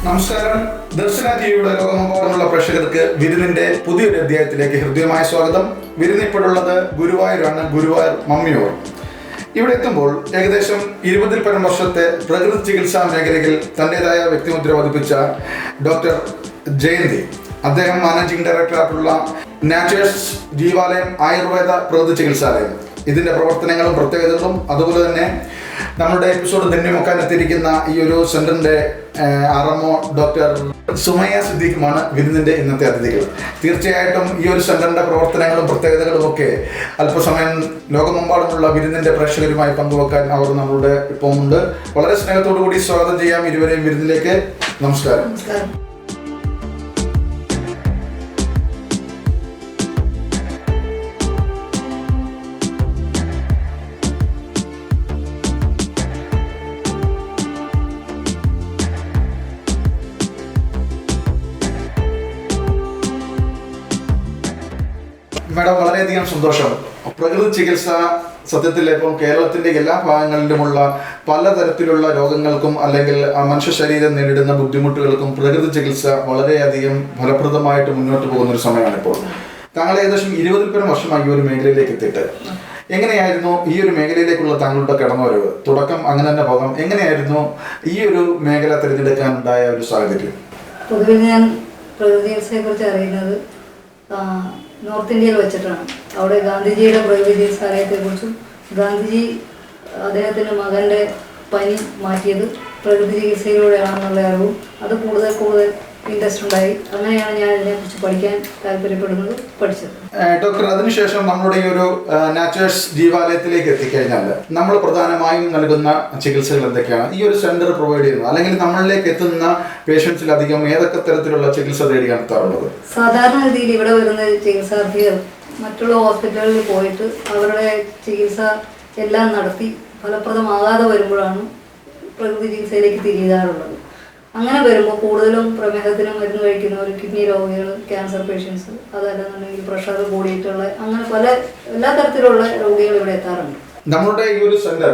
നമസ്കാരം. ദർശന ടിവിയുടെ ലോകമെമ്പാടുമുള്ള പ്രേക്ഷകർക്ക് വിരുന്നിന്റെ പുതിയൊരു അധ്യായത്തിലേക്ക് ഹൃദ്യമായ സ്വാഗതം. വിരുന്നിപ്പോഴുള്ളത് ഗുരുവായൂരാണ്, ഗുരുവായൂർ മമ്മിയൂർ. ഇവിടെ എത്തുമ്പോൾ ഏകദേശം 20-ൽ പരം വർഷത്തെ പ്രകൃതി ചികിത്സാ മേഖലയിൽ തൻ്റെതായ വ്യക്തിമുദ്ര പതിപ്പിച്ച ഡോക്ടർ ജയന്തി, അദ്ദേഹം മാനേജിംഗ് ഡയറക്ടറായിട്ടുള്ള നാച്ചുറൽസ് ജീവാലയം ആയുർവേദ പ്രകൃതി ചികിത്സാലയം, ഇതിൻ്റെ പ്രവർത്തനങ്ങളും പ്രത്യേകതകളും അതുപോലെ തന്നെ നമ്മുടെ എപ്പിസോഡ് ധന്യമാക്കാൻ എത്തിയിരിക്കുന്ന ഈ ഒരു സെന്ററിന്റെ ആർഎംഒ ഡോക്ടർ സുമയ്യ സിദ്ദീഖുമാണ് വിരുന്നിന്റെ ഇന്നത്തെ അതിഥികൾ. തീർച്ചയായിട്ടും ഈ ഒരു സെന്ററിന്റെ പ്രവർത്തനങ്ങളും പ്രത്യേകതകളും ഒക്കെ അല്പസമയം ലോകമെമ്പാടുമുള്ള വിരുന്നിന്റെ പ്രേക്ഷകരുമായി പങ്കുവെക്കാൻ അവർ നമ്മളുടെ ഇപ്പം ഉണ്ട്. വളരെ സ്നേഹത്തോടു കൂടി സ്വാഗതം ചെയ്യാം ഇരുവരെയും വിരുന്നിലേക്ക്. നമസ്കാരം. മാഡം, വളരെയധികം സന്തോഷം. പ്രകൃതി ചികിത്സ സത്യത്തിൽ ഇപ്പം കേരളത്തിൻ്റെ എല്ലാ ഭാഗങ്ങളിലുമുള്ള പലതരത്തിലുള്ള രോഗങ്ങൾക്കും അല്ലെങ്കിൽ മനുഷ്യ ശരീരം നേരിടുന്ന ബുദ്ധിമുട്ടുകൾക്കും പ്രകൃതി ചികിത്സ വളരെയധികം ഫലപ്രദമായിട്ട് മുന്നോട്ട് പോകുന്ന ഒരു സമയമാണ് ഇപ്പോൾ. താങ്കൾ ഏകദേശം 20-ൽ പരം വർഷമായി ഈ ഒരു മേഖലയിലേക്ക് എത്തിയിട്ട് എങ്ങനെയായിരുന്നു ഈ ഒരു മേഖലയിലേക്കുള്ള താങ്കളുടെ കടന്നുവരവ്? തുടക്കം അങ്ങനെ തന്നെ പോകാം. എങ്ങനെയായിരുന്നു ഈ ഒരു മേഖല തിരഞ്ഞെടുക്കാനുണ്ടായ ഒരു സാഹചര്യം? പൊതുവെ ഞാൻ പ്രകൃതി ചികിത്സയെ കുറിച്ച് അറിയുന്നത് നോർത്ത് ഇന്ത്യയിൽ വെച്ചിട്ടാണ്. അവിടെ ഗാന്ധിജിയുടെ പ്രകൃതി ചികിത്സാലയത്തെക്കുറിച്ചും ഗാന്ധിജി അദ്ദേഹത്തിൻ്റെ മകൻ്റെ പനി മാറ്റിയത് പ്രകൃതി ചികിത്സയിലൂടെയാണെന്നുള്ള അറിവും അത് കൂടുതൽ ഇൻട്രസ്റ്റ് ഉണ്ടായി. അങ്ങനെയാണ് ഞാൻ ഇതിനെക്കുറിച്ച് പഠിക്കാൻ താല്പര്യപ്പെടുന്നത്, പഠിച്ചത്. ഡോക്ടർ, അതിനുശേഷം നമ്മുടെ ഈ ഒരു നാച്ചുറൽസ് ജീവാലയത്തിലേക്ക് എത്തിക്കഴിഞ്ഞാൽ നമ്മൾ പ്രധാനമായും നൽകുന്ന ചികിത്സകൾ എന്തൊക്കെയാണ്? ഈ ഒരു സെന്റർ പ്രൊവൈഡ് ചെയ്യുന്നത് അല്ലെങ്കിൽ നമ്മളിലേക്ക് എത്തുന്ന പേഷ്യൻസിലധികം ഏതൊക്കെ തരത്തിലുള്ള ചികിത്സ തേടിയാണ് എത്താറുള്ളത്? സാധാരണ രീതിയിൽ ഇവിടെ വരുന്ന ചികിത്സാർത്ഥികൾ മറ്റുള്ള ഹോസ്പിറ്റലുകളിൽ പോയിട്ട് അവരുടെ ചികിത്സ എല്ലാം നടത്തി ഫലപ്രദമാകാതെ വരുമ്പോഴാണ് പ്രകൃതി ചികിത്സയിലേക്ക് തിരിയാറുള്ളത്. അങ്ങനെ വരുമ്പോൾ കൂടുതലും പ്രമേഹത്തിന് മരുന്ന് കഴിക്കുന്നവർ, കിഡ്നി രോഗികൾ, ക്യാൻസർ പേഷ്യൻസ്, അതല്ലെന്നുണ്ടെങ്കിൽ പ്രഷർ കൂടിയിട്ടുള്ള അങ്ങനെ എല്ലാ തരത്തിലുള്ള രോഗികൾ ഇവിടെ എത്താറുണ്ട്. നമ്മുടെ ഈ ഒരു സെന്റർ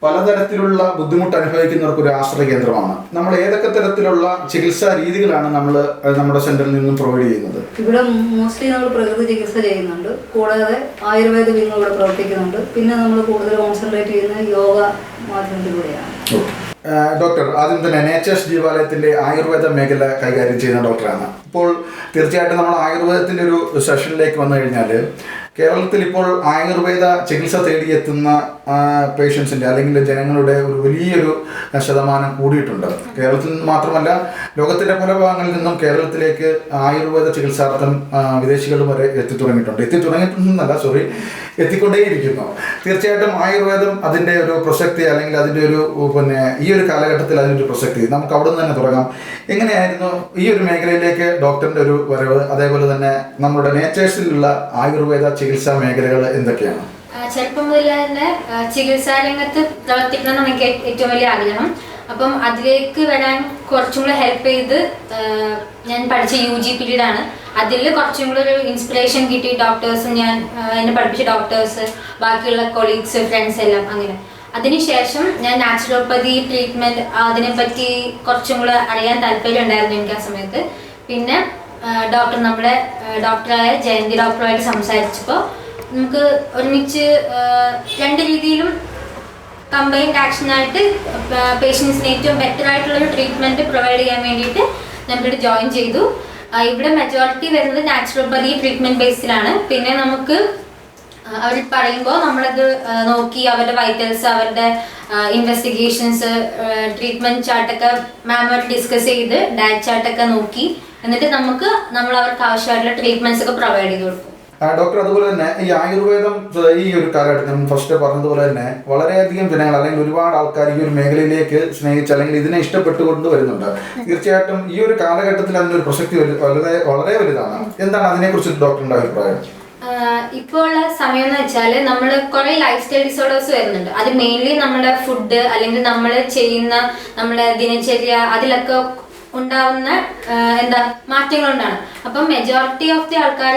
പലതരത്തിലുള്ള ബുദ്ധിമുട്ട് അനുഭവിക്കുന്നവർക്ക് ഒരു ആശ്രയ കേന്ദ്രമാണ്. നമ്മൾ ഏതൊക്കെ തരത്തിലുള്ള ചികിത്സാ രീതികളാണ് നമ്മൾ നമ്മുടെ സെന്ററിൽ നിന്നും പ്രൊവൈഡ് ചെയ്യുന്നത്? ഇവിടെ മോസ്റ്റ്ലി നമ്മൾ പ്രകൃതി ചികിത്സ ചെയ്യുന്നുണ്ട്, കൂടാതെ ആയുർവേദ വിങ് ഇവിടെ പ്രവർത്തിക്കുന്നുണ്ട്. പിന്നെ നമ്മൾ കൂടുതൽ കോൺസെൻട്രേറ്റ് ചെയ്യുന്നത് യോഗ മാധ്യമത്തിലൂടെയാണ്. ഡോക്ടർ, ആദ്യം തന്നെ നേച്ചേഴ്സ് ജീവാലയത്തിന്റെ ആയുർവേദ മേഖല കൈകാര്യം ചെയ്യുന്ന ഡോക്ടറാണ്. ഇപ്പോൾ തീർച്ചയായിട്ടും നമ്മൾ ആയുർവേദത്തിന്റെ ഒരു സെഷനിലേക്ക് വന്നു കഴിഞ്ഞാൽ കേരളത്തിൽ ഇപ്പോൾ ആയുർവേദ ചികിത്സ തേടിയെത്തുന്ന പേഷ്യൻസിൻ്റെ അല്ലെങ്കിൽ ജനങ്ങളുടെ ഒരു വലിയൊരു ശതമാനം കൂടിയിട്ടുണ്ട്. കേരളത്തിൽ നിന്ന് മാത്രമല്ല, ലോകത്തിൻ്റെ പല ഭാഗങ്ങളിൽ നിന്നും കേരളത്തിലേക്ക് ആയുർവേദ ചികിത്സാർത്ഥം വിദേശികൾ വരെ എത്തിക്കൊണ്ടേയിരിക്കുന്നു. തീർച്ചയായിട്ടും ആയുർവേദം അതിൻ്റെ ഒരു പ്രസക്തി അല്ലെങ്കിൽ അതിൻ്റെ ഒരു ഈ ഒരു കാലഘട്ടത്തിൽ അതിൻ്റെ പ്രസക്തി നമുക്ക് അവിടെ നിന്ന് തന്നെ തുടങ്ങാം. എങ്ങനെയായിരുന്നു ഈ ഒരു മേഖലയിലേക്ക് ഡോക്ടറിൻ്റെ ഒരു വരവ്? അതേപോലെ തന്നെ നമ്മുടെ നേച്ചേഴ്സിലുള്ള ആയുർവേദ ചികിത്സാ മേഖലകൾ എന്തൊക്കെയാണ്? ചെറുപ്പം മുതൽ തന്നെ ചികിത്സാ രംഗത്ത് പ്രവർത്തിക്കണം എനിക്ക് ഏറ്റവും വലിയ ആഗ്രഹം. അപ്പം അതിലേക്ക് വരാൻ കുറച്ചും കൂടെ ഹെൽപ്പ് ചെയ്ത് ഞാൻ പഠിച്ച UG പീരീഡാണ്. അതിൽ കുറച്ചും കൂടെ ഒരു ഇൻസ്പിറേഷൻ കിട്ടി. ഡോക്ടേഴ്സും ഞാൻ എന്നെ പഠിപ്പിച്ച ഡോക്ടേഴ്സ്, ബാക്കിയുള്ള കൊളീഗ്സ്, ഫ്രണ്ട്സ് എല്ലാം അങ്ങനെ. അതിനുശേഷം ഞാൻ നാച്ചുറോപ്പതി ട്രീറ്റ്മെൻറ്റ് അതിനെപ്പറ്റി കുറച്ചും കൂടെ അറിയാൻ താല്പര്യം ഉണ്ടായിരുന്നു എനിക്ക് ആ സമയത്ത്. പിന്നെ നമ്മുടെ ഡോക്ടറായ ജയന്തി ഡോക്ടറുമായിട്ട് സംസാരിച്ചപ്പോൾ നമുക്ക് ഒരുമിച്ച് രണ്ട് രീതിയിലും കമ്പൈൻഡ് ആക്ഷനായിട്ട് പേഷ്യൻസിന് ഏറ്റവും ബെറ്റർ ആയിട്ടുള്ളൊരു ട്രീറ്റ്മെൻറ്റ് പ്രൊവൈഡ് ചെയ്യാൻ വേണ്ടിയിട്ട് നമ്മളിവിടെ ജോയിൻ ചെയ്തു. ഇവിടെ മെജോറിറ്റി വരുന്നത് നാച്ചുറോപ്പതി ട്രീറ്റ്മെൻറ്റ് ബേസിലാണ്. പിന്നെ നമുക്ക് അവർ പറയുമ്പോൾ നമ്മളത് നോക്കി അവരുടെ വൈറ്റൽസ്, അവരുടെ ഇൻവെസ്റ്റിഗേഷൻസ്, ട്രീറ്റ്മെൻറ്റ് ചാർട്ടൊക്കെ മാമുമായിട്ട് ഡിസ്കസ് ചെയ്ത് ഡയറ്റ് ചാർട്ടൊക്കെ നോക്കി എന്നിട്ട് നമ്മൾ അവർക്ക് ആവശ്യമായിട്ടുള്ള ട്രീറ്റ്മെന്റ്സ് ഒക്കെ പ്രൊവൈഡ് ചെയ്ത് കൊടുക്കും. ഡോക്ടർ, അതുപോലെ തന്നെ ഈ ആയുർവേദം ഈ ഒരു കാലഘട്ടത്തിൽ ഫസ്റ്റ് പറഞ്ഞതുപോലെ തന്നെ വളരെയധികം ജനങ്ങൾ അല്ലെങ്കിൽ ഒരുപാട് ആൾക്കാർ ഈ ഒരു മേഖലയിലേക്ക് സ്നേഹിച്ച് അല്ലെങ്കിൽ ഇതിനെ ഇഷ്ടപ്പെട്ടുകൊണ്ട് വരുന്നുണ്ട്. തീർച്ചയായിട്ടും ഈ ഒരു കാലഘട്ടത്തിൽ അതിനൊരു പ്രസക്തി വളരെ വലുതാണ്. എന്താണ് അതിനെക്കുറിച്ച് ഡോക്ടറിന്റെ അഭിപ്രായം? ഇപ്പോൾ ഉള്ള സമയം എന്ന് വെച്ചാൽ നമ്മൾ കുറെ ലൈഫ് സ്റ്റൈൽ ഡിസോർഡേഴ്സ് വരുന്നുണ്ട്. അത് മെയിൻലി നമ്മുടെ ഫുഡ് അല്ലെങ്കിൽ നമ്മൾ ചെയ്യുന്ന നമ്മുടെ ദിനചര്യ അതിലൊക്കെ ഉണ്ടാവുന്ന മാറ്റങ്ങൾ കൊണ്ടാണ്. അപ്പം മെജോറിറ്റി ഓഫ് ദി ആൾക്കാർ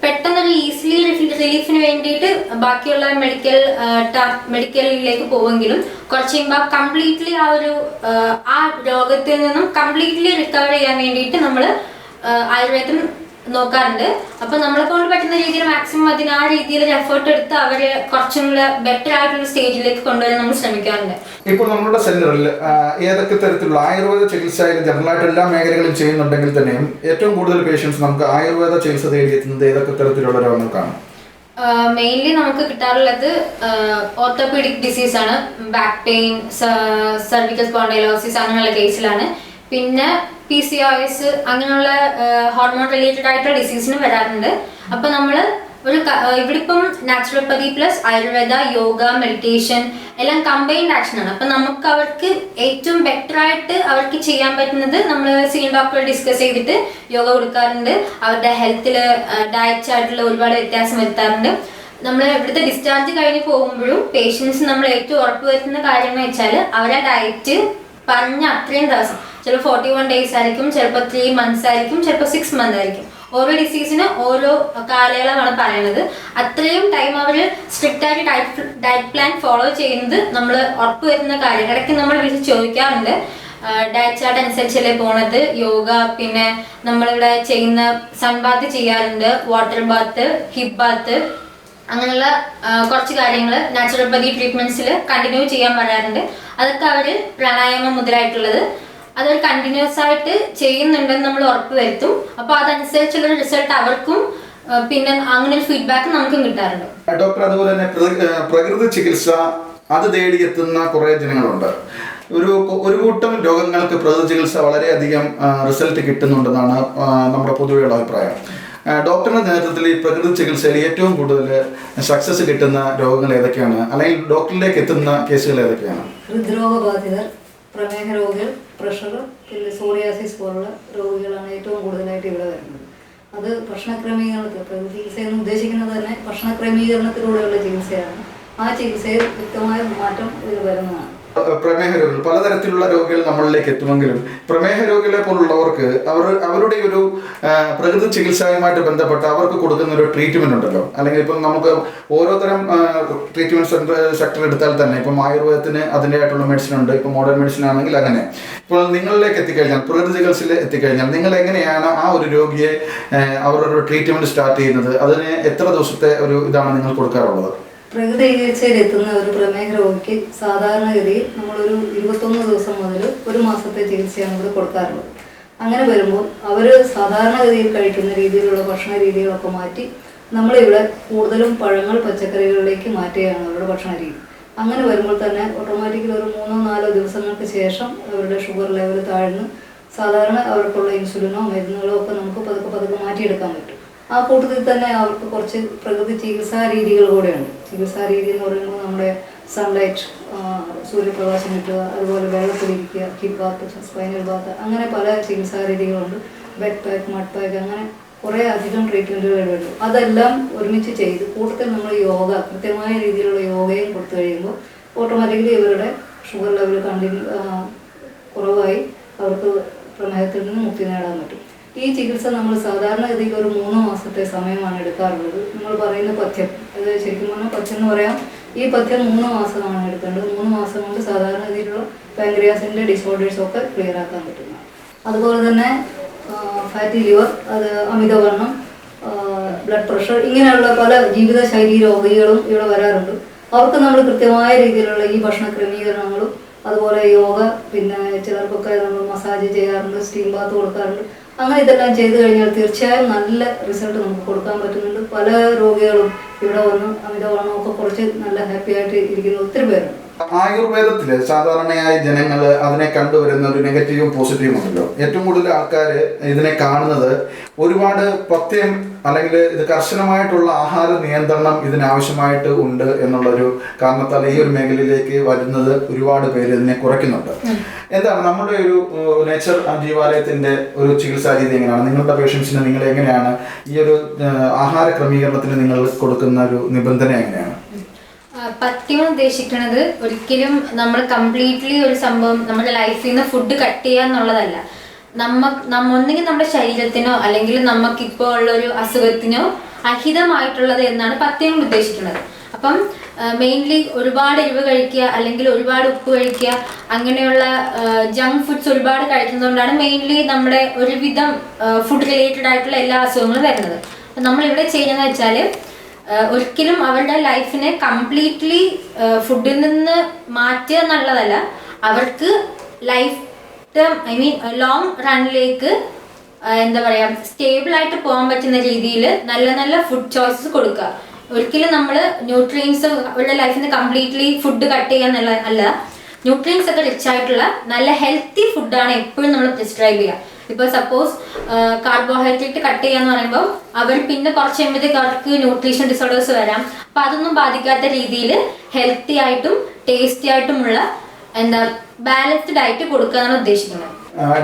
പെട്ടെന്നൊരു ഈസിലി റിലീഫിന് വേണ്ടിയിട്ട് ബാക്കിയുള്ള മെഡിക്കലിലേക്ക് പോവെങ്കിലും കുറച്ച് കഴിയുമ്പോൾ കംപ്ലീറ്റ്ലി ആ രോഗത്തിൽ നിന്നും കംപ്ലീറ്റ്ലി റിക്കവർ ചെയ്യാൻ വേണ്ടിയിട്ട് നമ്മൾ ആയുർവേദം നോക്കാറുണ്ട്. അപ്പൊ നമ്മളെ കൊണ്ട് പറ്റുന്ന രീതിയിൽ മാക്സിമം ആ രീതിയിൽ എഫേർട്ട് എടുത്ത് അവരെ കുറച്ചും കൂടെ ബെറ്റർ ആയിട്ടുള്ള സ്റ്റേജിലേക്ക് കൊണ്ടുവരാൻ നമ്മൾ ശ്രമിക്കാറുണ്ട്. ഇപ്പോൾ നമ്മുടെ സെന്ററിൽ ഏതൊക്കെ തരത്തിലുള്ള ആയുർവേദ ചികിത്സ ജനറലായിട്ട് എല്ലാ മേഖലകളും ചെയ്യുന്നുണ്ടെങ്കിൽ തന്നെയും ഏറ്റവും കൂടുതൽ പേഷ്യൻസ് നമുക്ക് ആയുർവേദ ചികിത്സ തേടിയെത്തുന്നത് ഏതൊക്കെ തരത്തിലുള്ള രോഗങ്ങൾക്കാണ്? മെയിൻലി നമുക്ക് കിട്ടാറുള്ളത് ഓർത്തോപീഡിക് ഡിസീസ് ആണ്. ബാക്ക് പെയിൻ, സർവിക്കൽ സ്പോണ്ടൈലോസിസ് അങ്ങനെയുള്ള കേസിലാണ്. പിന്നെ PCOS അങ്ങനെയുള്ള ഹോർമോൺ റിലേറ്റഡ് ആയിട്ടുള്ള ഡിസീസിനും വരാറുണ്ട്. അപ്പൊ നമ്മൾ ഇവിടെ ഇപ്പം naturopathy plus Ayurveda, yoga, meditation എല്ലാം കമ്പൈൻഡ് ആക്ഷൻ ആണ്. അപ്പൊ നമുക്ക് അവർക്ക് ഏറ്റവും ബെറ്റർ ആയിട്ട് അവർക്ക് ചെയ്യാൻ പറ്റുന്നത് നമ്മൾ സീനിയർ ഡോക്ടറെ ഡിസ്കസ് ചെയ്തിട്ട് യോഗ കൊടുക്കാറുണ്ട്. അവരുടെ ഹെൽത്തിൽ ഡയറ്റ് ആയിട്ടുള്ള ഒരുപാട് വ്യത്യാസം വരുത്താറുണ്ട്. നമ്മൾ ഇവിടുത്തെ ഡിസ്ചാർജ് കഴിഞ്ഞ് പോകുമ്പോഴും പേഷ്യൻസ് നമ്മൾ ഏറ്റവും ഉറപ്പുവരുത്തുന്ന കാര്യം എന്ന് വെച്ചാൽ അവരുടെ ഡയറ്റ് പറഞ്ഞ അത്രയും ദിവസം, ചിലപ്പോൾ 41 days ആയിരിക്കും, ചിലപ്പോൾ 3 months ആയിരിക്കും, ചിലപ്പോൾ 6 months ആയിരിക്കും. ഓരോ ഡിസീസിന് ഓരോ കാലയളവാണ് പറയുന്നത്. അത്രയും ടൈം അവർ സ്ട്രിക്റ്റ് ആയിട്ട് ഡയറ്റ് പ്ലാൻ ഫോളോ ചെയ്യുന്നത് നമ്മൾ ഉറപ്പുവരുത്തുന്ന കാര്യം. ഇടയ്ക്ക് നമ്മൾ വിളിച്ച് ചോദിക്കാറുണ്ട് ഡയറ്റ് ചാർട്ട് അനുസരിച്ചല്ലേ പോണത്. യോഗ, പിന്നെ നമ്മളിവിടെ ചെയ്യുന്ന സൺബാത്ത് ചെയ്യാറുണ്ട്, വാട്ടർ ബാത്ത്, ഹിപ്പ് ബാത്ത്, അങ്ങനെയുള്ള കുറച്ച് കാര്യങ്ങൾ നാച്ചുറോപ്പതി ട്രീറ്റ്മെന്റ്സിൽ കണ്ടിന്യൂ ചെയ്യാൻ പറയാറുണ്ട്. അതൊക്കെ അവർ പ്രാണായാമം മുതലായിട്ടുള്ളത് അതൊരു കണ്ടിന്യൂസ് ആയിട്ട് ചെയ്യുന്നുണ്ടെന്ന് നമ്മൾ ഉറപ്പ് വരുത്തും. അപ്പോൾ അതനുസരിച്ചുള്ള റിസൾട്ട് അവർക്കും പിന്നെ അങ്ങനെ ഒരു ഫീഡ്ബാക്ക് നമുക്കും കിട്ടാറുണ്ട്. ഡോക്ടർ, അതുപോലെ തന്നെ പ്രകൃതി ചികിത്സ അത് തേടിയെത്തുന്ന കുറേ ജനങ്ങളുണ്ട്. ഒരു കൂട്ടം രോഗങ്ങൾക്ക് പ്രകൃതി ചികിത്സ വളരെയധികം റിസൾട്ട് കിട്ടുന്നുണ്ടെന്നാണ് നമ്മുടെ പൊതുവെയുള്ള അഭിപ്രായം. ഡോക്ടറുടെ നേതൃത്വത്തിൽ ഈ പ്രകൃതി ചികിത്സയിൽ ഏറ്റവും കൂടുതൽ സക്സസ് കിട്ടുന്ന രോഗങ്ങൾ ഏതൊക്കെയാണ്, അല്ലെങ്കിൽ ഡോക്ടറിലേക്ക് എത്തുന്ന കേസുകൾ ഏതൊക്കെയാണ്? ഹൃദ്രോഗബാധിതർ, പ്രമേഹ രോഗികൾ, പ്രഷർ, പിന്നെ സോറിയാസിസ് പോലുള്ള രോഗികളാണ് ഏറ്റവും കൂടുതലായിട്ട് ഇവിടെ വരുന്നത്. അത് ഭക്ഷണക്രമീകരണത്തിൽ, പ്രകൃതി ചികിത്സ എന്ന് ഉദ്ദേശിക്കുന്നത് തന്നെ ഭക്ഷണക്രമീകരണത്തിലൂടെയുള്ള ചികിത്സയാണ്. ആ ചികിത്സയിൽ വ്യക്തമായ മാറ്റം ഇത് വരുന്നതാണ്. പ്രമേഹ രോഗികൾ, പലതരത്തിലുള്ള രോഗികൾ നമ്മളിലേക്ക് എത്തുമെങ്കിലും പ്രമേഹ രോഗികളെ പോലുള്ളവർക്ക് അവരുടെ ഒരു പ്രകൃതി ചികിത്സയുമായിട്ട് ബന്ധപ്പെട്ട് അവർക്ക് കൊടുക്കുന്ന ഒരു ട്രീറ്റ്മെന്റ് ഉണ്ടല്ലോ, അല്ലെങ്കിൽ ഇപ്പം നമുക്ക് ഓരോതരം ട്രീറ്റ്മെന്റ് സെക്ടർ എടുത്താൽ തന്നെ ഇപ്പം ആയുർവേദത്തിന് അതിൻ്റെതായിട്ടുള്ള മെഡിസിൻ ഉണ്ട്, ഇപ്പം മോഡേൺ മെഡിസിൻ ആണെങ്കിൽ അങ്ങനെ. ഇപ്പോൾ നിങ്ങളിലേക്ക് എത്തിക്കഴിഞ്ഞാൽ, പ്രകൃതി ചികിത്സയിൽ എത്തിക്കഴിഞ്ഞാൽ നിങ്ങൾ എങ്ങനെയാണ് ആ ഒരു രോഗിയെ അവരുടെ ട്രീറ്റ്മെന്റ് സ്റ്റാർട്ട് ചെയ്യുന്നത്? അതിന് എത്ര ദിവസത്തെ ഒരു ഇതാണ് നിങ്ങൾ കൊടുക്കാറുള്ളത്? പ്രകൃതി ചികിത്സയിൽ എത്തുന്ന ഒരു പ്രമേഹ രോഗിക്ക് സാധാരണഗതിയിൽ നമ്മളൊരു 21 ദിവസം മുതൽ 1 മാസത്തെ ചികിത്സയാണ് ഇവിടെ കൊടുക്കാറുള്ളത്. അങ്ങനെ വരുമ്പോൾ അവർ സാധാരണഗതിയിൽ കഴിക്കുന്ന രീതിയിലുള്ള ഭക്ഷണ രീതികളൊക്കെ മാറ്റി നമ്മളിവിടെ കൂടുതലും പഴങ്ങൾ, പച്ചക്കറികളിലേക്ക് മാറ്റുകയാണ് അവരുടെ ഭക്ഷണ രീതി. അങ്ങനെ വരുമ്പോൾ തന്നെ ഓട്ടോമാറ്റിക്കലി ഒരു 3-4 ദിവസങ്ങൾക്ക് ശേഷം അവരുടെ ഷുഗർ ലെവൽ താഴ്ന്ന് സാധാരണ അവർക്കുള്ള ഇൻസുലിനോ മരുന്നുകളോ ഒക്കെ നമുക്ക് പതുക്കെ മാറ്റിയെടുക്കാൻ പറ്റും. ആ കൂട്ടത്തിൽ തന്നെ അവർക്ക് കുറച്ച് പ്രകൃതി ചികിത്സാ രീതികൾ കൂടെയുണ്ട്. ചികിത്സാ രീതി എന്ന് പറയുമ്പോൾ നമ്മുടെ സൺലൈറ്റ്, സൂര്യപ്രകാശം കിട്ടുക, അതുപോലെ വെള്ളത്തിലിരിക്കുക, ഹിപ്പ് ബാത്ത്, സ്പൈനൽ ബാത്ത്, അങ്ങനെ പല ചികിത്സാ രീതികളുണ്ട്. ബെഡ് പാക്ക്, മഡ് പാക്ക്, അങ്ങനെ കുറേ അധികം ട്രീറ്റ്മെൻറ്റുകൾ ഉണ്ട്. അതെല്ലാം ഒരുമിച്ച് ചെയ്ത് കൂട്ടത്തിൽ നമ്മൾ യോഗ, കൃത്യമായ രീതിയിലുള്ള യോഗയും കൊടുത്തു കഴിയുമ്പോൾ ഓട്ടോമാറ്റിക്കലി ഇവരുടെ ഷുഗർ ലെവൽ കുറവായി അവർക്ക് പ്രമേഹത്തിൽ നിന്ന് മുക്തി നേടാൻ പറ്റും. ഈ ചികിത്സ നമ്മൾ സാധാരണഗതിയിൽ ഒരു 3 മാസത്തെ സമയമാണ് എടുക്കാറുള്ളത്. നമ്മൾ പറയുന്ന പഥ്യം, അത് ശരിക്കും പറഞ്ഞാൽ പഥ്യം എന്ന് പറയാം. ഈ പഥ്യം 3 മാസമാണ് എടുക്കേണ്ടത്. 3 മാസം കൊണ്ട് സാധാരണഗതിയിലുള്ള പാൻക്രിയാസിൻ്റെ ഡിസോർഡേഴ്സൊക്കെ ക്ലിയർ ആക്കാൻ പറ്റുന്നതാണ്. അതുപോലെ തന്നെ ഫാറ്റി ലിവർ, അത് അമിതവണ്ണം, ബ്ലഡ് പ്രഷർ, ഇങ്ങനെയുള്ള പല ജീവിതശൈലി രോഗികളും ഇവിടെ വരാറുണ്ട്. അവർക്ക് നമ്മൾ കൃത്യമായ രീതിയിലുള്ള ഈ ഭക്ഷണ ക്രമീകരണങ്ങളും അതുപോലെ യോഗ, പിന്നെ ചിലർക്കൊക്കെ നമ്മൾ മസാജ് ചെയ്യാറുണ്ട്, സ്റ്റീം ബാത്ത് കൊടുക്കാറുണ്ട്. അങ്ങനെ ഇതെല്ലാം ചെയ്തു കഴിഞ്ഞാൽ തീർച്ചയായും നല്ല റിസൾട്ട് നമുക്ക് കൊടുക്കാൻ പറ്റുന്നുണ്ട്. പല രോഗികളും ഇവിടെ വന്ന് അമിതവണ്ണമൊക്കെ കുറച്ച് നല്ല ഹാപ്പി ആയിട്ട് ഇരിക്കുന്ന ഒത്തിരി പേരുണ്ട്. ആയുർവേദത്തില് സാധാരണയായി ജനങ്ങൾ അതിനെ കണ്ടുവരുന്ന ഒരു നെഗറ്റീവും പോസിറ്റീവും ഉണ്ടല്ലോ. ഏറ്റവും കൂടുതൽ ആൾക്കാർ ഇതിനെ കാണുന്നത് ഒരുപാട് പഥ്യം അല്ലെങ്കിൽ ഇത് കർശനമായിട്ടുള്ള ആഹാര നിയന്ത്രണം ഇതിനാവശ്യമായിട്ട് ഉണ്ട് എന്നുള്ളൊരു കാരണത്താൽ ഈ ഒരു മേഖലയിലേക്ക് വരുന്നത് ഒരുപാട് പേര് ഇതിനെ കുറയ്ക്കുന്നുണ്ട്. എന്താണ് നമ്മുടെ ഒരു നേച്ചർ ജീവാലയത്തിന്റെ ഒരു ചികിത്സാ രീതി എങ്ങനെയാണ്? നിങ്ങളുടെ പേഷ്യൻസിന് നിങ്ങൾ എങ്ങനെയാണ് ഈ ഒരു ആഹാര ക്രമീകരണത്തിന് നിങ്ങൾ കൊടുക്കുന്ന ഒരു നിബന്ധന എങ്ങനെയാണ്? പഥ്യം ഉദ്ദേശിക്കുന്നത് ഒരിക്കലും നമ്മൾ കംപ്ലീറ്റ്ലി ഒരു സംഭവം നമ്മുടെ ലൈഫിൽ നിന്ന് ഫുഡ് കട്ട് ചെയ്യുക എന്നുള്ളതല്ല. ഒന്നെങ്കിൽ നമ്മുടെ ശരീരത്തിനോ അല്ലെങ്കിൽ നമുക്കിപ്പോൾ ഉള്ളൊരു അസുഖത്തിനോ അഹിതമായിട്ടുള്ളത് എന്നാണ് പഥ്യം കൊണ്ട് ഉദ്ദേശിക്കുന്നത്. അപ്പം മെയിൻലി ഒരുപാട് എരിവ് കഴിക്കുക അല്ലെങ്കിൽ ഒരുപാട് ഉപ്പ് കഴിക്കുക അങ്ങനെയുള്ള ജങ്ക് ഫുഡ്സ് ഒരുപാട് കഴിക്കുന്നതുകൊണ്ടാണ് മെയിൻലി നമ്മുടെ ഒരുവിധം ഫുഡ് റിലേറ്റഡ് ആയിട്ടുള്ള എല്ലാ അസുഖങ്ങളും വരുന്നത്. അപ്പം നമ്മളിവിടെ ചെയ്യുന്നതെന്ന് വെച്ചാൽ ഒരിക്കലും അവരുടെ ലൈഫിനെ കംപ്ലീറ്റ്ലി ഫുഡിൽ നിന്ന് മാറ്റുക എന്നുള്ളതല്ല, അവർക്ക് ലൈഫ് ടേം ലോങ് റണ്ണിലേക്ക് എന്താ പറയുക സ്റ്റേബിളായിട്ട് പോകാൻ പറ്റുന്ന രീതിയിൽ നല്ല നല്ല ഫുഡ് ചോയ്സസ് കൊടുക്കുക. ഒരിക്കലും നമ്മൾ ന്യൂട്രിയൻസ് അവരുടെ ലൈഫിൽ നിന്ന് കംപ്ലീറ്റ്ലി ഫുഡ് കട്ട് ചെയ്യുക എന്നുള്ള അല്ല, ന്യൂട്രിയൻസ് ഒക്കെ റിച്ച് ആയിട്ടുള്ള നല്ല ഹെൽത്തി ഫുഡാണ് എപ്പോഴും നമ്മൾ പ്രിസ്ക്രൈബ് ചെയ്യുക. ഇപ്പോൾ സപ്പോസ് കാർബോഹൈഡ്രേറ്റ് കട്ട് ചെയ്യാന്ന് പറയുമ്പോൾ അവർ പിന്നെ കുറച്ച് കഴിയുമ്പോഴത്തേക്ക് അവർക്ക് ന്യൂട്രീഷൻ ഡിസോർഡേഴ്സ് വരാം. അപ്പം അതൊന്നും ബാധിക്കാത്ത രീതിയിൽ ഹെൽത്തി ആയിട്ടും ടേസ്റ്റി ആയിട്ടുമുള്ള എന്താ ബാലൻസ്ഡ് ഡയറ്റ് കൊടുക്കുക എന്നാണ് ഉദ്ദേശിക്കുന്നത്.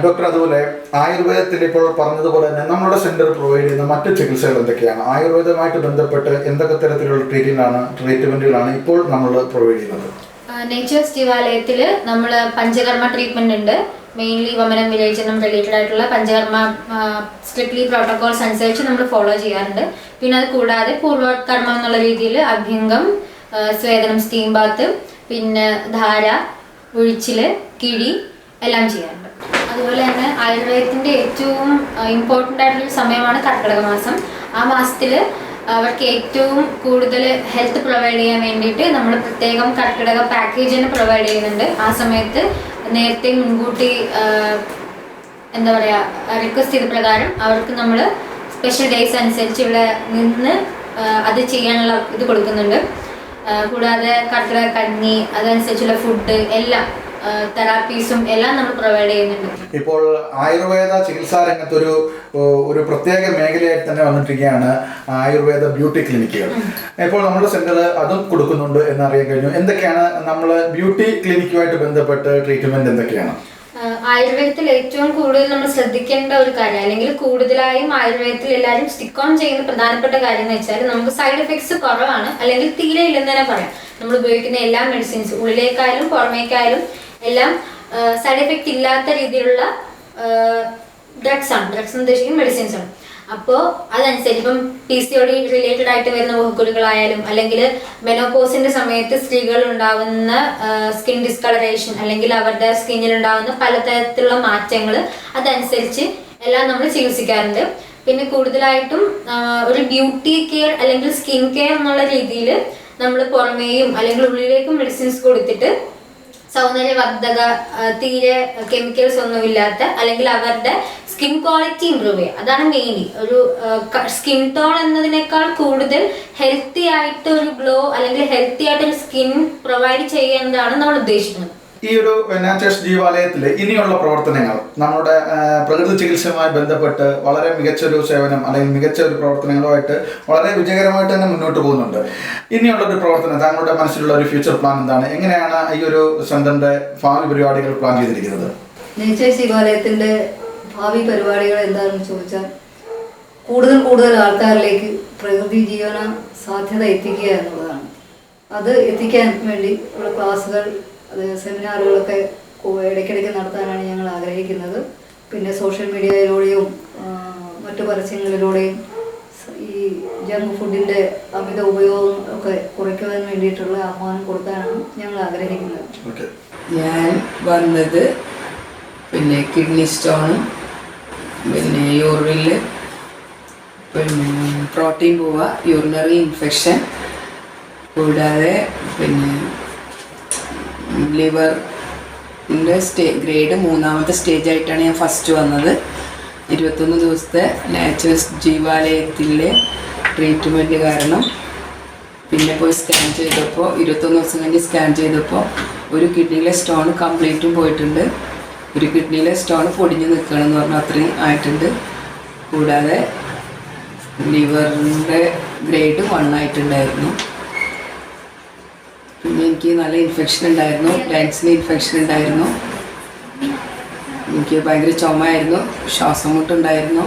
ഡോക്ടർ, അതുപോലെ ആയുർവേദത്തിൽ ഇപ്പോൾ പറഞ്ഞതുപോലെ തന്നെ നമ്മുടെ സെന്റർ പ്രൊവൈഡ് ചെയ്യുന്ന മറ്റു ചികിത്സകൾ എന്തൊക്കെയാണ്? ആയുർവേദമായിട്ട് ബന്ധപ്പെട്ട് എന്തൊക്കെ തരത്തിലുള്ള ട്രീറ്റ്മെന്റുകളാണ് ഇപ്പോൾ നമ്മൾ പ്രൊവൈഡ് ചെയ്യുന്നത്? നേച്ചേഴ്സ് ജീവാലയത്തിൽ നമ്മൾ പഞ്ചകർമ്മ ട്രീറ്റ്മെന്റ് ഉണ്ട്. മെയിൻലി വമനം വിരേചനം റിലേറ്റഡ് ആയിട്ടുള്ള പഞ്ചകർമ്മ സ്ട്രിക്ട്ലി പ്രോട്ടോകോൾസ് അനുസരിച്ച് നമ്മൾ ഫോളോ ചെയ്യാറുണ്ട്. പിന്നെ അത് കൂടാതെ പൂർവകർമ്മം എന്നുള്ള രീതിയിൽ അഭ്യംഗം, സ്വേദനം, സ്റ്റീം ബാത്ത്, പിന്നെ ധാര, ഉഴിച്ചില്, കിഴി എല്ലാം ചെയ്യാറുണ്ട്. അതുപോലെ തന്നെ ആയുർവേദത്തിൻ്റെ ഏറ്റവും ഇമ്പോർട്ടൻ്റ് ആയിട്ടുള്ളൊരു സമയമാണ് കർക്കിടക മാസം. ആ മാസത്തിൽ അവർക്ക് ഏറ്റവും കൂടുതൽ ഹെൽത്ത് പ്രൊവൈഡ് ചെയ്യാൻ വേണ്ടിയിട്ട് നമ്മൾ പ്രത്യേകം കർക്കിടക പാക്കേജ് തന്നെ പ്രൊവൈഡ് ചെയ്യുന്നുണ്ട്. ആ സമയത്ത് നേരത്തെ മുൻകൂട്ടി എന്താ പറയുക റിക്വസ്റ്റ് ചെയ്ത പ്രകാരം അവർക്ക് നമ്മൾ സ്പെഷ്യൽ ഡേയ്സ് അനുസരിച്ച് ഇവിടെ നിന്ന് അത് ചെയ്യാനുള്ള ഇത് കൊടുക്കുന്നുണ്ട്. കൂടാതെ കർക്കിടക കഞ്ഞി, അതനുസരിച്ചുള്ള ഫുഡ് എല്ലാം തെറാപ്പീസും എല്ലാം നമ്മൾ പ്രൊവൈഡ് ചെയ്യുന്നുണ്ട്. ഇപ്പോൾ ആയുർവേദ ചികിത്സാ രംഗത്ത് ഒരു പ്രത്യേക മേഖലയായിട്ട് തന്നെ വന്നിരിക്കുകയാണ് ആയുർവേദ ബ്യൂട്ടി ക്ലിനിക്കുകൾ. ഇപ്പോൾ നമ്മുടെ സെന്റർ അതും കൊടുക്കുന്നുണ്ട് എന്നറിയാൻ കഴിഞ്ഞു. എന്തൊക്കെയാണ് നമ്മൾ ബ്യൂട്ടി ക്ലിനിക്കുമായിട്ട് ബന്ധപ്പെട്ട് ട്രീറ്റ്മെന്റ് എന്തൊക്കെയാണ്? ആയുർവേദത്തിൽ ഏറ്റവും കൂടുതൽ നമ്മൾ ശ്രദ്ധിക്കേണ്ട ഒരു കാര്യം, അല്ലെങ്കിൽ കൂടുതലായും ആയുർവേദത്തിൽ എല്ലാവരും സ്റ്റിക്ക് ഓൺ ചെയ്യുന്ന പ്രധാനപ്പെട്ട കാര്യം എന്ന് വെച്ചാൽ നമുക്ക് സൈഡ് എഫക്ട്സ് കുറവാണ്, അല്ലെങ്കിൽ തീരെ ഇല്ലെന്ന് തന്നെ പറയാം. നമ്മൾ ഉപയോഗിക്കുന്ന എല്ലാ മെഡിസിൻസ് ഉള്ളിലേക്കായാലും പുറമേക്കായാലും എല്ലാം സൈഡ് എഫക്റ്റ് ഇല്ലാത്ത രീതിയിലുള്ള ഡ്രഗ്സ് ആണ്. ഡ്രഗ്സ് എന്ന് ഉദ്ദേശിക്കുന്നത് മെഡിസിൻസ് ആണ്. അപ്പോൾ അതനുസരിച്ച് ഇപ്പം PCOD റിലേറ്റഡ് ആയിട്ട് വരുന്ന മുഖക്കുരുകളായാലും, അല്ലെങ്കിൽ മെനോപോസിന്റെ സമയത്ത് സ്ത്രീകൾ ഉണ്ടാവുന്ന സ്കിൻ ഡിസ്കളറേഷൻ, അല്ലെങ്കിൽ അവരുടെ സ്കിന്നിൽ ഉണ്ടാകുന്ന പലതരത്തിലുള്ള മാറ്റങ്ങൾ, അതനുസരിച്ച് എല്ലാം നമ്മൾ ചികിത്സിക്കാറുണ്ട്. പിന്നെ കൂടുതലായിട്ടും ഒരു ബ്യൂട്ടി കെയർ അല്ലെങ്കിൽ സ്കിൻ കെയർ എന്നുള്ള രീതിയിൽ നമ്മൾ പുറമേയും അല്ലെങ്കിൽ ഉള്ളിലേക്കും മെഡിസിൻസ് കൊടുത്തിട്ട് സൗന്ദര്യവർദ്ധക, തീരെ കെമിക്കൽസ് ഒന്നുമില്ലാത്ത, അല്ലെങ്കിൽ അവരുടെ സ്കിൻ ക്വാളിറ്റി ഇമ്പ്രൂവ് ചെയ്യുക. അതാണ് മെയിൻലി. ഒരു സ്കിൻ ടോൺ എന്നതിനേക്കാൾ കൂടുതൽ ഹെൽത്തി ആയിട്ട് ഒരു ഗ്ലോ അല്ലെങ്കിൽ ഹെൽത്തി ആയിട്ടൊരു സ്കിൻ പ്രൊവൈഡ് ചെയ്യുന്നതാണ് നമ്മൾ ഉദ്ദേശിക്കുന്നത്. ഈ ഒരു നേച്ചേഴ്സ് ജീവാലയത്തിൽ ഇനിയുള്ള പ്രവർത്തനങ്ങൾ നമ്മുടെ പ്രകൃതി ചികിത്സയുമായി ബന്ധപ്പെട്ട് വളരെ മികച്ചൊരു സേവനം അല്ലെങ്കിൽ മികച്ച ഒരു പ്രവർത്തനങ്ങളുമായിട്ട് വളരെ വിജയകരമായിട്ട് തന്നെ മുന്നോട്ട് പോകുന്നുണ്ട്. ഇനിയുള്ളൊരു പ്രവർത്തനം, താങ്കളുടെ മനസ്സിലുള്ള ഒരു ഫ്യൂച്ചർ പ്ലാൻ എന്താണ്? എങ്ങനെയാണ് ഈ ഒരു സെന്ററിന്റെ ഭാവി പരിപാടികൾ പ്ലാൻ ചെയ്തിരിക്കുന്നത്? നേച്ചേഴ്സ് ജീവാലയത്തിന്റെ ഭാവി പരിപാടികൾ എന്താണെന്ന് ചോദിച്ചാൽ കൂടുതൽ ആൾക്കാരിലേക്ക് പ്രകൃതി ജീവന സാധ്യത എത്തിക്കുക എന്നുള്ളതാണ്. അത് എത്തിക്കാൻ വേണ്ടി ഉള്ള ക്ലാസ്സുകൾ, അത് സെമിനാറുകളൊക്കെ ഇടയ്ക്കിടയ്ക്ക് നടത്താനാണ് ഞങ്ങൾ ആഗ്രഹിക്കുന്നത്. പിന്നെ സോഷ്യൽ മീഡിയയിലൂടെയും മറ്റു പരസ്യങ്ങളിലൂടെയും ഈ ജങ്ക് ഫുഡിൻ്റെ അമിത ഉപയോഗം ഒക്കെ കുറയ്ക്കുവാൻ വേണ്ടിയിട്ടുള്ള ആഹ്വാനം കൊടുക്കാനാണ് ഞങ്ങൾ ആഗ്രഹിക്കുന്നത്. ഞാൻ വന്നത് പിന്നെ കിഡ്നി സ്റ്റോണും, പിന്നെ യൂറിനിൽ പിന്നെ പ്രോട്ടീൻ പോവുക, യൂറിനറി ഇൻഫെക്ഷൻ, കൂടാതെ പിന്നെ ലിവറിൻ്റെ ഗ്രേഡ് 3ാമത്തെ സ്റ്റേജായിട്ടാണ് ഞാൻ ഫസ്റ്റ് വന്നത്. 21 ദിവസത്തെ നേച്ചേഴ്സ് ജീവാലയത്തിലെ ട്രീറ്റ്മെൻറ്റ് കാരണം പിന്നെ പോയി സ്കാൻ ചെയ്തപ്പോൾ 21 ദിവസം കഴിഞ്ഞ് സ്കാൻ ചെയ്തപ്പോൾ ഒരു കിഡ്നിയിലെ സ്റ്റോൺ കംപ്ലീറ്റും പോയിട്ടുണ്ട്. ഒരു കിഡ്നിയിലെ സ്റ്റോൺ പൊടിഞ്ഞ് നിൽക്കണമെന്ന് പറഞ്ഞാൽ അത്രയും ആയിട്ടുണ്ട്. കൂടാതെ ലിവറിൻ്റെ ഗ്രേഡ് 1 ആയിട്ടുണ്ടായിരുന്നു. പിന്നെ എനിക്ക് നല്ല ഇൻഫെക്ഷൻ ഉണ്ടായിരുന്നു, ലങ്സിന് ഇൻഫെക്ഷൻ ഉണ്ടായിരുന്നു, എനിക്ക് ഭയങ്കര ചുമയായിരുന്നു, ശ്വാസം മുട്ടുണ്ടായിരുന്നു.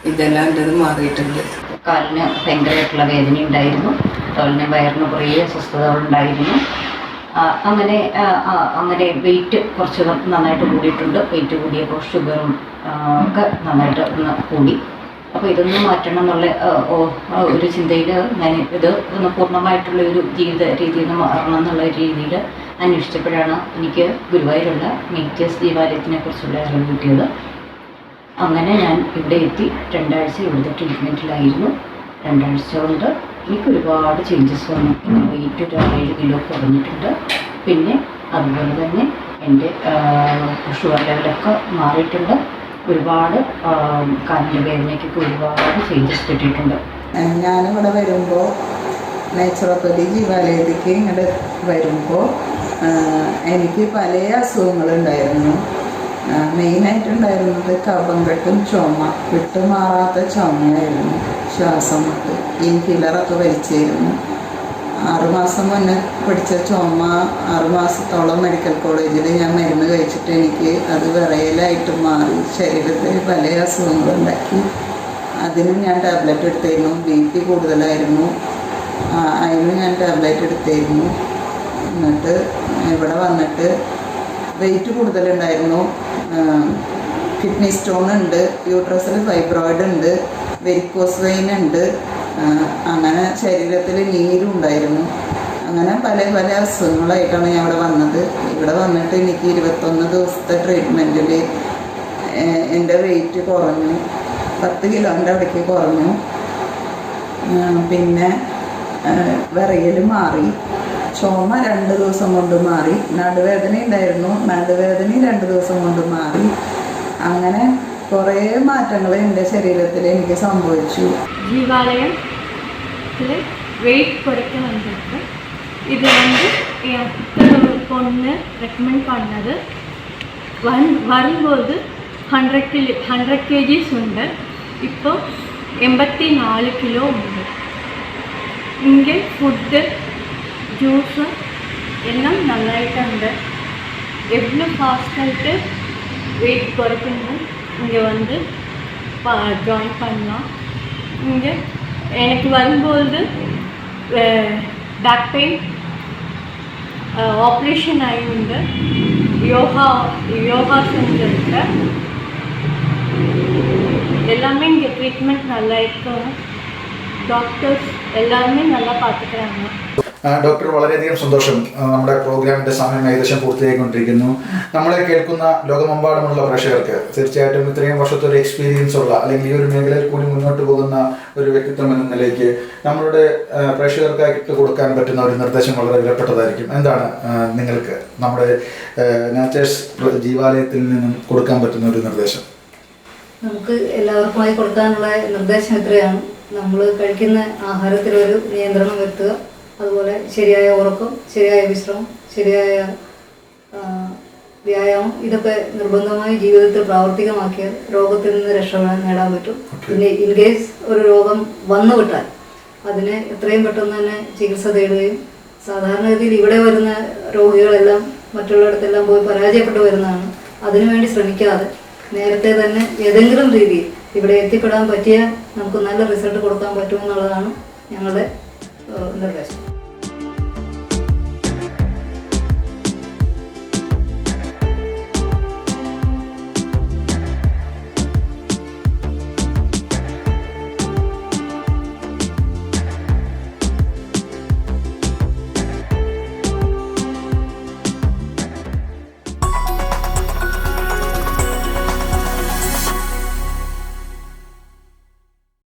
ഇതെല്ലാം എൻ്റെ മാറിയിട്ടുണ്ട്. കാലിന് ഭയങ്കരമായിട്ടുള്ള വേദന ഉണ്ടായിരുന്നു, അതുപോലെ വയറിന് കുറേ അസ്വസ്ഥതകളുണ്ടായിരുന്നു. അങ്ങനെ വെയിറ്റ് കുറച്ച് നന്നായിട്ട് കൂടിയിട്ടുണ്ട്. വെയിറ്റ് കൂടിയപ്പോൾ ഷുഗറും ഒക്കെ നന്നായിട്ട് ഒന്ന് കൂടി. അപ്പോൾ ഇതൊന്നും മാറ്റണം എന്നുള്ള ഒരു ചിന്തയിൽ ഞാൻ ഇത് ഒന്ന് പൂർണ്ണമായിട്ടുള്ള ഒരു ജീവിത രീതിയിൽ നിന്ന് മാറണം എന്നുള്ള രീതിയിൽ അന്വേഷിച്ചപ്പോഴാണ് എനിക്ക് ഗുരുവായൂരുള്ള മേജേഴ്സ് ജീവാലയത്തിനെ കുറിച്ചുള്ള അറിവ് കിട്ടിയത്. അങ്ങനെ ഞാൻ ഇവിടെ എത്തി 2 ആഴ്ച ഇവിടുത്തെ ട്രീറ്റ്മെൻറ്റിലായിരുന്നു. 2 ആഴ്ച കൊണ്ട് എനിക്ക് ഒരുപാട് ചേഞ്ചസ് വന്നു. എൻ്റെ വെയിറ്റ് ഒരു 7 കിലോ കുറഞ്ഞിട്ടുണ്ട്. പിന്നെ അതുപോലെ തന്നെ എൻ്റെ ഷുഗർ ലെവലൊക്കെ മാറിയിട്ടുണ്ട്. ഒരുപാട് കാലിൻ്റെ വേദനയ്ക്കൊക്കെ ഒരുപാട് ചേഞ്ചസ് കിട്ടിയിട്ടുണ്ട്. ഞാനിവിടെ വരുമ്പോൾ നേച്ചുറോപ്പതി ജീവാലയത്തിലേക്ക് ഇങ്ങോട്ട് വരുമ്പോൾ എനിക്ക് പല അസുഖങ്ങളുണ്ടായിരുന്നു. മെയിനായിട്ടുണ്ടായിരുന്നത് കഫം കെട്ടും ചുമ, വിട്ടുമാറാത്ത ചുമയായിരുന്നു. ശ്വാസം മുട്ട്, ഇൻഹീലറൊക്കെ വലിച്ചായിരുന്നു. 6 മാസം മുന്നേ പിടിച്ച ചുമ 6 മാസത്തോളം മെഡിക്കൽ കോളേജിൽ ഞാൻ മരുന്ന് കഴിച്ചിട്ട് എനിക്ക് അത് വിറയലായിട്ട് മാറി. ശരീരത്തിൽ പല അസുഖങ്ങളുണ്ടാക്കി. അതിനും ഞാൻ ടാബ്ലറ്റ് എടുത്തിരുന്നു. BP കൂടുതലായിരുന്നു, അതിന് ഞാൻ ടാബ്ലറ്റ് എടുത്തിരുന്നു. എന്നിട്ട് ഇവിടെ വന്നിട്ട് വെയിറ്റ് കൂടുതലുണ്ടായിരുന്നു. കിഡ്നി സ്റ്റോൺ ഉണ്ട്, യൂട്രസിൽ ഫൈബ്രോയിഡ് ഉണ്ട്, വെരിക്കോസ് വെയിൻ ഉണ്ട്, അങ്ങനെ ശരീരത്തിൽ നീരുണ്ടായിരുന്നു. അങ്ങനെ പല പല അസുഖങ്ങളായിട്ടാണ് ഞാൻ ഇവിടെ വന്നത്. ഇവിടെ വന്നിട്ട് എനിക്ക് 21 ദിവസത്തെ ട്രീറ്റ്മെൻറ്റിൽ എൻ്റെ വെയിറ്റ് കുറഞ്ഞു. 10 കിലോൻ്റെ അവിടേക്ക് കുറഞ്ഞു. പിന്നെ വിറയൽ മാറി, ചുമ 2 ദിവസം കൊണ്ട് മാറി, നടുവേദന ഉണ്ടായിരുന്നു, നടുവേദന 2 ദിവസം കൊണ്ട് മാറി. അങ്ങനെ കുറേ മാറ്റങ്ങൾ എൻ്റെ ശരീരത്തിൽ എനിക്ക് സംഭവിച്ചു. ஜீவாலயத்தில் வெயிட் குறைக்க வந்திருக்கு. இது என் பொண்ணு ரெக்கமெண்ட் பண்ணது. வரும்போது 100 kgs ഉണ്ട്. ഇപ്പോൾ 84 കിലോ ഉണ്ട്. ഇங்கே ഫുഡ് ജ്യൂസ് എല്ലാം നന്നായിട്ടുണ്ട്. എவ்வளோ ஃபாஸ்ட்டாയിട്ട് வெயிட் குறைக்கணும் இங்கே வந்து ஜாயின் பண்ணலாம். இங்கே எனக்கு வரும்போது பேக் பெயின் ஆப்ரேஷன் ஆகியுண்டு. யோகா செஞ்சுருக்கேன். எல்லாமே இங்கே ட்ரீட்மெண்ட் நல்லா இருக்கும். டாக்டர்ஸ் எல்லாருமே நல்லா பார்த்துக்கிறாங்க. ഡോക്ടർ, വളരെയധികം സന്തോഷം. നമ്മുടെ പ്രോഗ്രാമിൻ്റെ സമയം ഏകദേശം പൂർത്തിയായിക്കൊണ്ടിരിക്കുന്നു. നമ്മളെ കേൾക്കുന്ന ലോകമെമ്പാടുമുള്ള പ്രേക്ഷകർക്ക് തീർച്ചയായിട്ടും ഇത്രയും വർഷത്തെ ഒരു എക്സ്പീരിയൻസ് ഉള്ള അല്ലെങ്കിൽ ഈ ഒരു മേഖലയിൽ കൂടി മുന്നോട്ട് പോകുന്ന ഒരു വ്യക്തിത്വം എന്ന നിലയ്ക്ക് നമ്മളുടെ പ്രേക്ഷകർക്കായിട്ട് കൊടുക്കാൻ പറ്റുന്ന ഒരു നിർദ്ദേശം വളരെ വിലപ്പെട്ടതായിരിക്കും. എന്താണ് നിങ്ങൾക്ക് നമ്മുടെ നാച്ചേഴ്സ് ജീവാലയത്തിൽ നിന്നും കൊടുക്കാൻ പറ്റുന്ന ഒരു നിർദ്ദേശം? നമുക്ക് എല്ലാവർക്കുമായി കൊടുക്കാനുള്ള നിർദ്ദേശം ഇത്രയാണ്. നമ്മൾ കഴിക്കുന്ന ആഹാരത്തിലൊരു നിയന്ത്രണം വരുത്തുക. അതുപോലെ ശരിയായ ഉറക്കം, ശരിയായ വിശ്രമം, ശരിയായ വ്യായാമം, ഇതൊക്കെ നിർബന്ധമായി ജീവിതത്തിൽ പ്രാവർത്തികമാക്കിയാൽ രോഗത്തിൽ നിന്ന് രക്ഷ നേടാൻ പറ്റും. പിന്നെ ഇൻ കേസ് ഒരു രോഗം വന്നുവിട്ടാൽ അതിനെ എത്രയും പെട്ടെന്ന് തന്നെ ചികിത്സ തേടുകയും, സാധാരണഗതിയിൽ ഇവിടെ വരുന്ന രോഗികളെല്ലാം മറ്റുള്ളിടത്തെല്ലാം പോയി പരാജയപ്പെട്ടു വരുന്നതാണ്. അതിനുവേണ്ടി ശ്രമിക്കാതെ നേരത്തെ തന്നെ ഏതെങ്കിലും രീതിയിൽ ഇവിടെ എത്തിപ്പെടാൻ പറ്റിയാൽ നമുക്ക് നല്ല റിസൾട്ട് കൊടുക്കാൻ പറ്റുമെന്നുള്ളതാണ് ഞങ്ങളുടെ നിർദ്ദേശം.